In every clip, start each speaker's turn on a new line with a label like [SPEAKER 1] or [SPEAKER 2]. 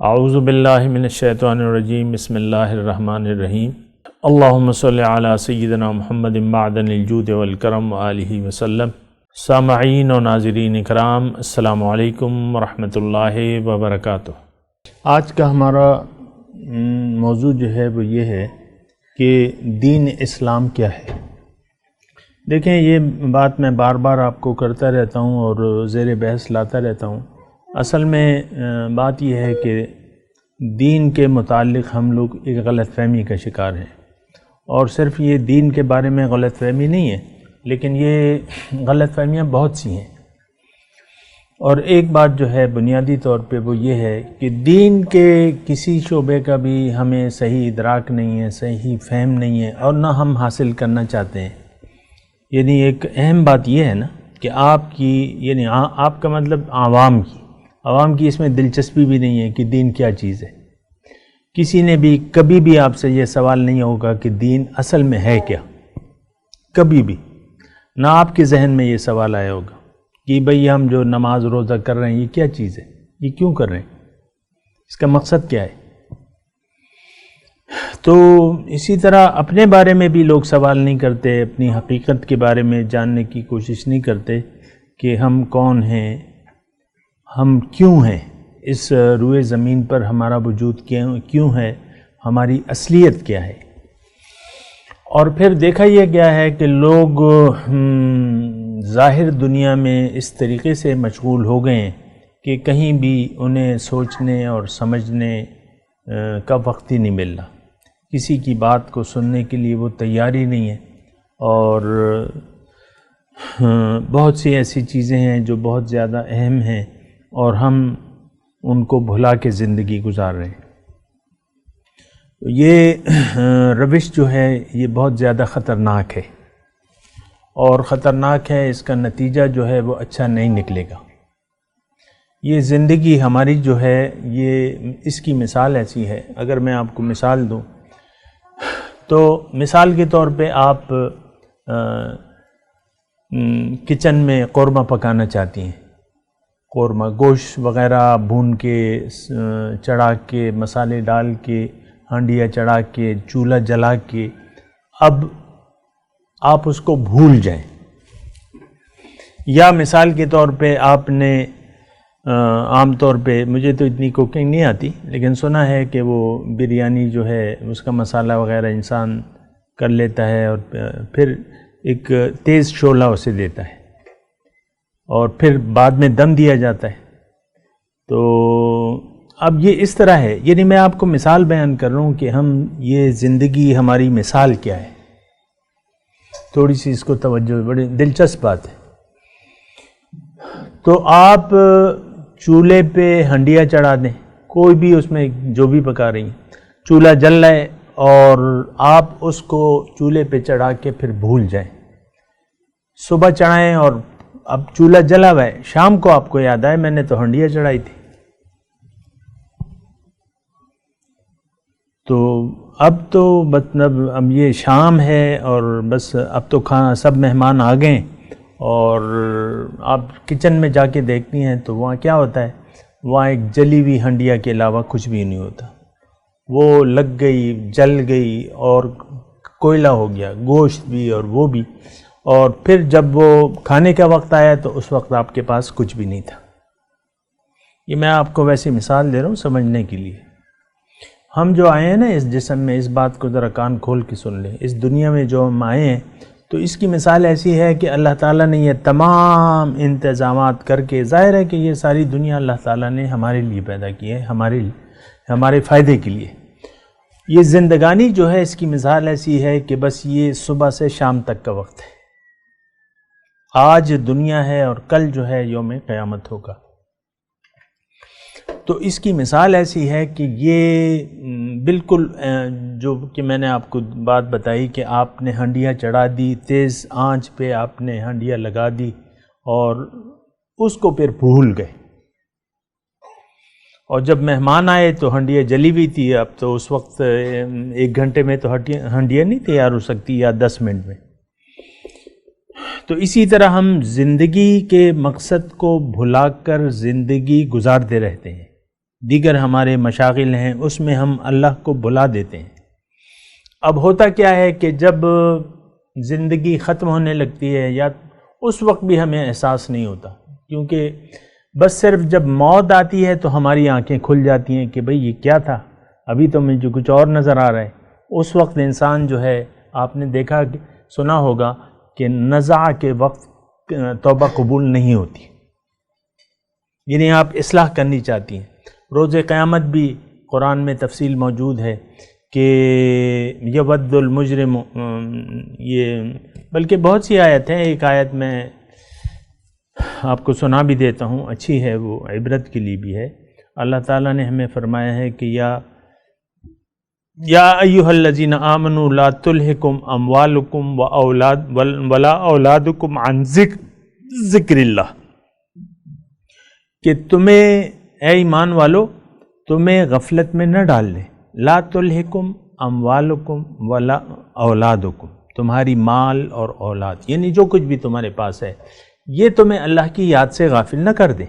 [SPEAKER 1] اعوذ باللہ من الشیطان الرجیم بسم اللہ الرحمن الرحیم اللہم صلی علی سیدنا محمد معدن الجود والکرم وآلہ وسلم۔ سامعین و ناظرین اکرام، السلام علیکم ورحمۃ اللہ وبرکاتہ۔
[SPEAKER 2] آج کا ہمارا موضوع جو ہے وہ یہ ہے کہ دین اسلام کیا ہے۔ دیکھیں، یہ بات میں بار بار آپ کو کرتا رہتا ہوں اور زیر بحث لاتا رہتا ہوں۔ اصل میں بات یہ ہے کہ دین کے متعلق ہم لوگ ایک غلط فہمی کا شکار ہیں، اور صرف یہ دین کے بارے میں غلط فہمی نہیں ہے، لیکن یہ غلط فہمیاں بہت سی ہیں۔ اور ایک بات جو ہے بنیادی طور پہ وہ یہ ہے کہ دین کے کسی شعبے کا بھی ہمیں صحیح ادراک نہیں ہے، صحیح فہم نہیں ہے، اور نہ ہم حاصل کرنا چاہتے ہیں۔ یعنی ایک اہم بات یہ ہے نا کہ آپ کی، یعنی آپ کا مطلب عوام کی اس میں دلچسپی بھی نہیں ہے کہ دین کیا چیز ہے۔ کسی نے بھی کبھی بھی آپ سے یہ سوال نہیں ہوگا کہ دین اصل میں ہے کیا، کبھی بھی نہ آپ کے ذہن میں یہ سوال آیا ہوگا کہ بھئی ہم جو نماز روزہ کر رہے ہیں یہ کیا چیز ہے، یہ کیوں کر رہے ہیں، اس کا مقصد کیا ہے۔ تو اسی طرح اپنے بارے میں بھی لوگ سوال نہیں کرتے، اپنی حقیقت کے بارے میں جاننے کی کوشش نہیں کرتے کہ ہم کون ہیں، ہم کیوں ہیں، اس روئے زمین پر ہمارا وجود کیوں ہے، ہماری اصلیت کیا ہے۔ اور پھر دیکھا یہ گیا ہے کہ لوگ ظاہر دنیا میں اس طریقے سے مشغول ہو گئے ہیں کہ کہیں بھی انہیں سوچنے اور سمجھنے کا وقت ہی نہیں مل رہا۔ کسی کی بات کو سننے کے لیے وہ تیار ہی نہیں ہے، اور بہت سی ایسی چیزیں ہیں جو بہت زیادہ اہم ہیں اور ہم ان کو بھلا کے زندگی گزار رہے ہیں۔ یہ روش جو ہے یہ بہت زیادہ خطرناک ہے، اور خطرناک ہے، اس کا نتیجہ جو ہے وہ اچھا نہیں نکلے گا۔ یہ زندگی ہماری جو ہے یہ اس کی مثال ایسی ہے، اگر میں آپ کو مثال دوں تو مثال کے طور پہ آپ کچن میں قورمہ پکانا چاہتی ہیں، قورمہ گوشت وغیرہ بھون کے، چڑھا کے، مسالے ڈال کے، ہانڈیاں چڑھا کے، چولہا جلا کے، اب آپ اس کو بھول جائیں۔ یا مثال کے طور پہ آپ نے عام طور پہ، مجھے تو اتنی کوکنگ نہیں آتی، لیکن سنا ہے کہ وہ بریانی جو ہے اس کا مسالہ وغیرہ انسان کر لیتا ہے اور پھر ایک تیز شعلہ اسے دیتا ہے اور پھر بعد میں دم دیا جاتا ہے۔ تو اب یہ اس طرح ہے، یعنی میں آپ کو مثال بیان کر رہا ہوں کہ ہم یہ زندگی ہماری مثال کیا ہے۔ تھوڑی سی اس کو توجہ، بڑی دلچسپ بات ہے۔ تو آپ چولہے پہ ہنڈیاں چڑھا دیں، کوئی بھی اس میں جو بھی پکا رہی ہیں، چولہا جل رہا ہے اور آپ اس کو چولہے پہ چڑھا کے پھر بھول جائیں۔ صبح چڑھائیں اور اب چولہا جلا ہوا ہے، شام کو آپ کو یاد آئے میں نے تو ہنڈیاں چڑھائی تھی۔ تو اب تو مطلب اب یہ شام ہے اور بس اب تو کھانا سب مہمان آ گئے، اور آپ کچن میں جا کے دیکھتی ہیں تو وہاں کیا ہوتا ہے، وہاں ایک جلی ہوئی ہنڈیا کے علاوہ کچھ بھی نہیں ہوتا۔ وہ لگ گئی، جل گئی اور کوئلہ ہو گیا، گوشت بھی اور وہ بھی، اور پھر جب وہ کھانے کا وقت آیا تو اس وقت آپ کے پاس کچھ بھی نہیں تھا۔ یہ میں آپ کو ویسی مثال دے رہا ہوں سمجھنے کے لیے۔ ہم جو آئے ہیں نا اس جسم میں، اس بات کو ذرا کان کھول کے سن لیں، اس دنیا میں جو ہم آئے ہیں تو اس کی مثال ایسی ہے کہ اللہ تعالیٰ نے یہ تمام انتظامات کر کے، ظاہر ہے کہ یہ ساری دنیا اللہ تعالیٰ نے ہمارے لیے پیدا کی ہے، ہمارے فائدے کے لیے۔ یہ زندگانی جو ہے اس کی مثال ایسی ہے کہ بس یہ صبح سے شام تک کا وقت ہے۔ آج دنیا ہے اور کل جو ہے یوم قیامت ہوگا۔ تو اس کی مثال ایسی ہے کہ یہ بالکل جو کہ میں نے آپ کو بات بتائی کہ آپ نے ہنڈیاں چڑھا دی، تیز آنچ پہ آپ نے ہنڈیاں لگا دی اور اس کو پھر بھول گئے، اور جب مہمان آئے تو ہنڈیاں جلی ہوئی تھی۔ اب تو اس وقت 1 گھنٹے میں تو ہنڈیاں نہیں تیار ہو سکتی، یا 10 منٹ میں۔ تو اسی طرح ہم زندگی کے مقصد کو بھلا کر زندگی گزارتے رہتے ہیں۔ دیگر ہمارے مشاغل ہیں، اس میں ہم اللہ کو بھلا دیتے ہیں۔ اب ہوتا کیا ہے کہ جب زندگی ختم ہونے لگتی ہے یا اس وقت بھی ہمیں احساس نہیں ہوتا، کیونکہ بس صرف جب موت آتی ہے تو ہماری آنکھیں کھل جاتی ہیں کہ بھئی یہ کیا تھا، ابھی تو مجھے کچھ اور نظر آ رہا ہے۔ اس وقت انسان جو ہے، آپ نے دیکھا سنا ہوگا کہ نزع کے وقت توبہ قبول نہیں ہوتی، یعنی آپ اصلاح کرنی چاہتی ہیں۔ روز قیامت بھی قرآن میں تفصیل موجود ہے کہ یود المجرم، یہ بلکہ بہت سی آیت ہیں، ایک آیت میں آپ کو سنا بھی دیتا ہوں، اچھی ہے، وہ عبرت کے لیے بھی ہے۔ اللہ تعالیٰ نے ہمیں فرمایا ہے کہ یا ایھا الذین آمنوا لا تلھکم اموالکم ولا اولادکم عن ذکر اللہ، کہ تمہیں اے ایمان والو تمہیں غفلت میں نہ ڈال دے۔ لا تلھکم اموالکم ولا اولادکم، تمہاری مال اور اولاد، یعنی جو کچھ بھی تمہارے پاس ہے، یہ تمہیں اللہ کی یاد سے غافل نہ کر دے۔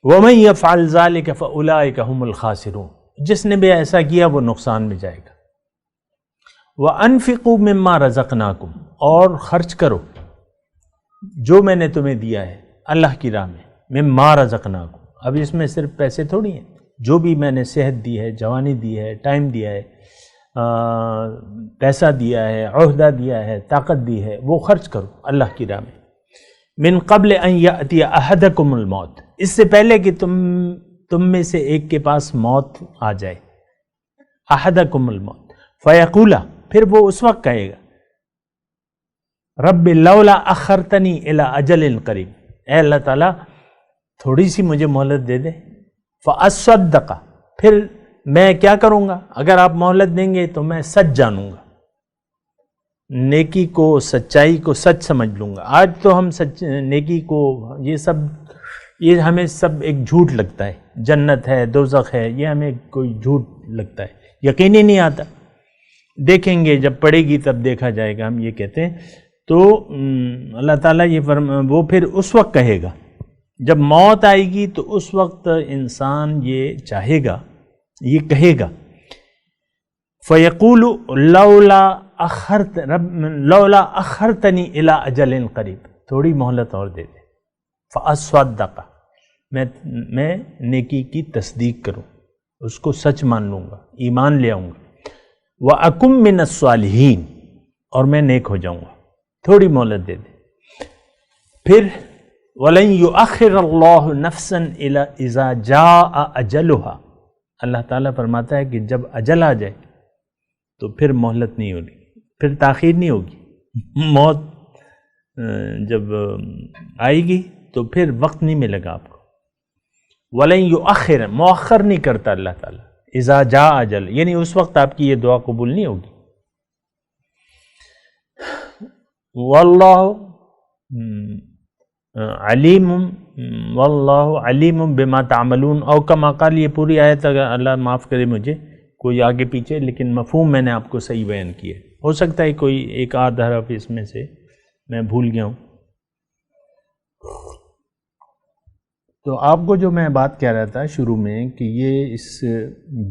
[SPEAKER 2] وَمَن يَفْعَلْ ذَلِكَ فَأُولَٰئِكَ هُمُ الْخَاسِرُونَ، جس نے بھی ایسا کیا وہ نقصان میں جائے گا۔ وَأَنفِقُوا مِمَّا رَزَقْنَاكُمْ، اور خرچ کرو جو میں نے تمہیں دیا ہے اللہ کی راہ میں۔ مِمَّا رَزَقْنَاكُمْ، اب اس میں صرف پیسے تھوڑی ہیں، جو بھی میں نے صحت دی ہے، جوانی دی ہے، ٹائم دیا ہے، پیسہ دیا ہے، عہدہ دیا ہے، طاقت دی ہے، وہ خرچ کرو اللہ کی راہ میں۔ من قبل ان یأتی احدکم الموت، اس سے پہلے کہ تم میں سے ایک کے پاس موت آ جائے۔ احدکم الموت فیقولا، پھر وہ اس وقت کہے گا رب لولا اخرتنی الی اجل قریب، اے اللہ تعالیٰ تھوڑی سی مجھے مہلت دے دے۔ فاصدق، پھر میں کیا کروں گا، اگر آپ مہلت دیں گے تو میں سچ جانوں گا، نیکی کو، سچائی کو سچ سمجھ لوں گا۔ آج تو ہم نیکی کو، یہ ہمیں سب ایک جھوٹ لگتا ہے، جنت ہے، دوزخ ہے، یہ ہمیں کوئی جھوٹ لگتا ہے، یقین ہی نہیں آتا۔ دیکھیں گے جب پڑے گی تب دیکھا جائے گا، ہم یہ کہتے ہیں۔ تو اللہ تعالیٰ وہ پھر اس وقت کہے گا جب موت آئے گی، تو اس وقت انسان یہ چاہے گا، یہ کہے گا فیقول لولا اخرتنی الی اجل قریب، تھوڑی مہلت اور دے دے۔ فاصدق، میں نیکی کی تصدیق کروں، اس کو سچ مان لوں گا، ایمان لے آؤں گا۔ وَأَكُن مِّنَ الصَّالِحِينَ، اور میں نیک ہو جاؤں گا، تھوڑی مہلت دے دے۔ پھر وَلَن يُؤَخِّرَ اللَّهُ نَفْسًا إِذَا جَاءَ أَجَلُهَا، اللہ تعالیٰ فرماتا ہے کہ جب اجل آ جائے تو پھر مہلت نہیں ہوگی، پھر تاخیر نہیں ہوگی۔ موت جب آئے گی تو پھر وقت نہیں ملے گا آپ کو۔ وَلَن يُؤَخِّرَ، مؤخر نہیں کرتا اللہ تعالیٰ، اذا جاء اجل، یعنی اس وقت آپ کی یہ دعا قبول نہیں ہوگی۔ واللہ علیم بما تعملون، او کما قال، یہ پوری آیت اگر اللہ معاف کرے مجھے کوئی آگے پیچھے، لیکن مفہوم میں نے آپ کو صحیح بیان کیا ہے۔ ہو سکتا ہے کوئی ایک آدھ حرف اس میں سے میں بھول گیا ہوں۔ تو آپ کو جو میں بات کہہ رہا تھا شروع میں کہ یہ اس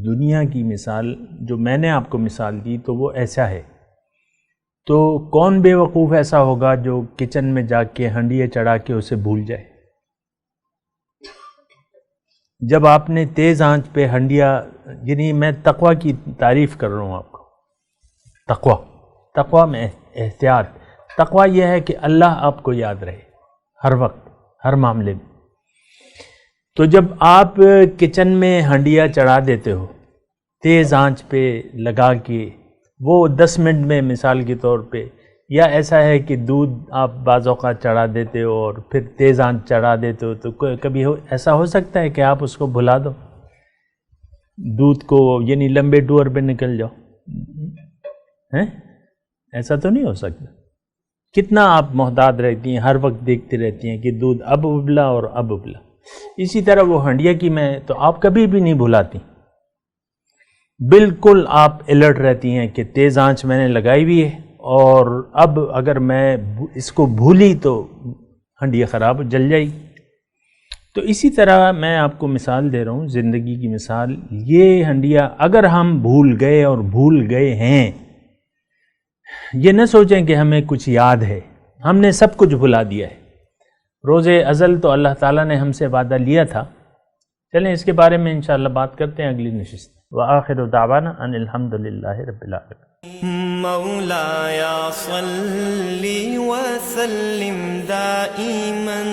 [SPEAKER 2] دنیا کی مثال جو میں نے آپ کو مثال دی تو وہ ایسا ہے، تو کون بے وقوف ایسا ہوگا جو کچن میں جا کے ہنڈیے چڑھا کے اسے بھول جائے؟ جب آپ نے تیز آنچ پہ ہنڈیا، یعنی میں تقوی کی تعریف کر رہا ہوں آپ کو، تقوی میں احتیاط، تقوی یہ ہے کہ اللہ آپ کو یاد رہے ہر وقت، ہر معاملے میں۔ تو جب آپ کچن میں ہنڈیا چڑھا دیتے ہو تیز آنچ پہ لگا کے، وہ 10 منٹ میں مثال کے طور پہ، یا ایسا ہے کہ دودھ آپ بعض اوقات چڑھا دیتے ہو اور پھر تیز آنچ چڑھا دیتے ہو، تو کبھی ایسا ہو سکتا ہے کہ آپ اس کو بھلا دو دودھ کو، یعنی لمبے ٹور پہ نکل جاؤ، ایسا تو نہیں ہو سکتا۔ کتنا آپ محتاط رہتی ہیں، ہر وقت دیکھتے رہتی ہیں کہ دودھ اب ابلا اور اب ابلا۔ اسی طرح وہ ہنڈیا کی میں تو آپ کبھی بھی نہیں بھلاتی، بالکل آپ الرٹ رہتی ہیں کہ تیز آنچ میں نے لگائی ہوئی ہے، اور اب اگر میں اس کو بھولی تو ہنڈیا خراب جل جائے گی۔ تو تو اسی طرح میں آپ کو مثال دے رہا ہوں، زندگی کی مثال، یہ ہنڈیا اگر ہم بھول گئے اور بھول گئے ہیں، یہ نہ سوچیں کہ ہمیں کچھ یاد ہے، ہم نے سب کچھ بھلا دیا ہے۔ روز ازل تو اللہ تعالیٰ نے ہم سے وعدہ لیا تھا، چلیں اس کے بارے میں انشاءاللہ بات کرتے ہیں اگلی نشست میں۔ وآخر دعوانا ان الحمدللہ رب العالمین۔
[SPEAKER 3] مولاي صل وسلم دائما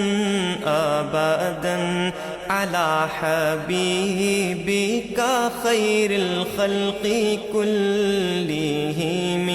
[SPEAKER 3] ابدا على حبيبك خير الخلق كلهم